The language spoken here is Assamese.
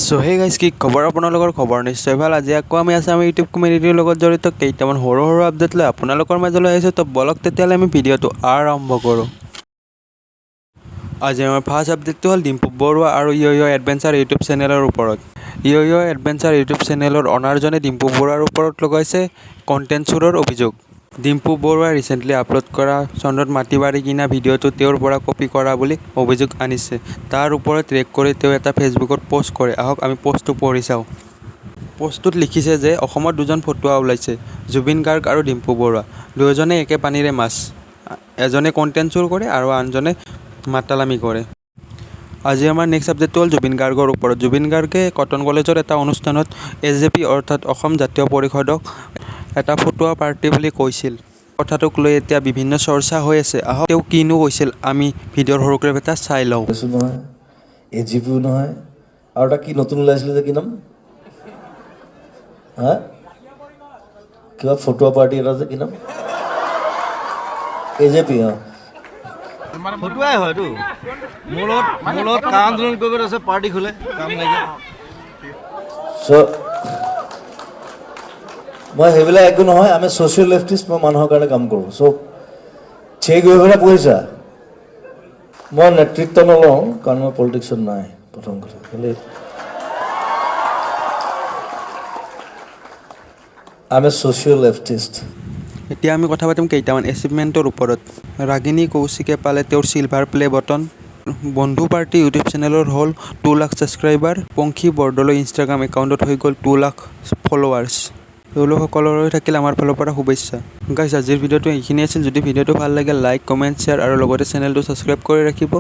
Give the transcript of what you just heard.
সো হে গাইজ কি খবৰ আপোনালোকৰ খবৰ নিশ্চয় ভাল। আজি আকৌ আমি আছামী ইউটিউব কমিউনিটিৰ লগত জড়িত কেইটামান সৰু সৰু আপডেট লৈ আপোনালোকৰ মাজলৈ আহিছোঁ। তো বলক তেতিয়াহ'লে আমি ভিডিঅ'টো আৰম্ভ কৰোঁ। আজি আমাৰ ফাৰ্ষ্ট আপডেটটো হ'ল ডিম্পু বৰুৱা আৰু ইয় এডভেঞ্চাৰ ইউটিউব চেনেলৰ ওপৰত। ইয় এডভেঞ্চাৰ ইউটিউব চেনেলৰ অনাৰজনে ডিম্পু বৰুৱাৰ ওপৰত লগাইছে কণ্টেণ্ট চুৰৰ অভিযোগ। ডিম্পু বৰুৱাই ৰিচেণ্টলি আপলোড কৰা চন্দ্ৰত মাটি বাৰী কিনা ভিডিঅ'টো তেওঁৰ পৰা কপি কৰা বুলি অভিযোগ আনিছে। তাৰ ওপৰত ৰেক কৰি তেওঁ এটা ফেচবুকত পোষ্ট কৰে। আহক আমি পোষ্টটো পঢ়ি চাওঁ। পোষ্টটোত লিখিছে যে অসমত দুজন ফটুৱা ওলাইছে, জুবিন গাৰ্গ আৰু ডিম্পু বৰুৱা। দুয়োজনে একে পানীৰে মাছ। এজনে কণ্টেণ্ট চুৰ কৰে আৰু আনজনে মাতালামি কৰে। আজি আমাৰ নেক্সট আপডেটটো হ'ল জুবিন গাৰ্গৰ ওপৰত। জুবিন গাৰ্গে কটন কলেজৰ এটা অনুষ্ঠানত AJP অৰ্থাৎ অসম জাতীয় পৰিষদক এটা ফটুৱা পাৰ্টি বুলি কৈছিল। কথাটোক লৈ এতিয়া বিভিন্ন চৰ্চা হৈ আছে। আহক তেওঁ কিনো কৈছিল আমি ভিডিঅ'ৰ সৰু ক্লিপ এটা চাই লওঁ। নহয় AJPও নহয় আৰু এটা কি নতুন ওলাইছিলে যে কি নাম হা কিবা ফটুৱা পাৰ্টি এটা যে কি নাম AJP ফটুৱাই হয়তো মোৰ লগত কা আন্দোলন কৰিব আছে পাৰ্টি খোলে কাম লাগে মই সেইবিলাক একো নহয়। আমি ছ'চিয়েল লেফটিষ্ট, মই মানুহৰ কাৰণে কাম কৰোঁ। গৈ পেলাই পঢ়িছা মই নেতৃত্ব নলওঁ কাৰণ মই পলিটিক্সত নাই। প্ৰথম কথা খালি আমি ছ'চিয়েল লেফটিষ্ট। এতিয়া আমি কথা পাতিম কেইটামান এচিভমেণ্টৰ ওপৰত। ৰাগিনী কৌশিকে পালে তেওঁৰ চিলভাৰ প্লে বটন। বন্ধু পাৰ্টি ইউটিউব চেনেলৰ হ'ল 2 লাখ ছাবস্ক্ৰাইবাৰ। পংখী বৰদলৈ ইনষ্টাগ্ৰাম একাউণ্টত হৈ গ'ল 2 লাখ ফলোৱাৰ্ছ। তেওঁলোক সকলোৰে থাকিল আমাৰ ফালৰ পৰা শুভেচ্ছা। গাইজ আজিৰ ভিডিঅ'টো এইখিনি আছিল। যদি ভিডিঅ'টো ভাল লাগে লাইক, কমেণ্ট, শ্বেয়াৰ আৰু লগতে চেনেলটো ছাবস্ক্ৰাইব কৰি ৰাখিব।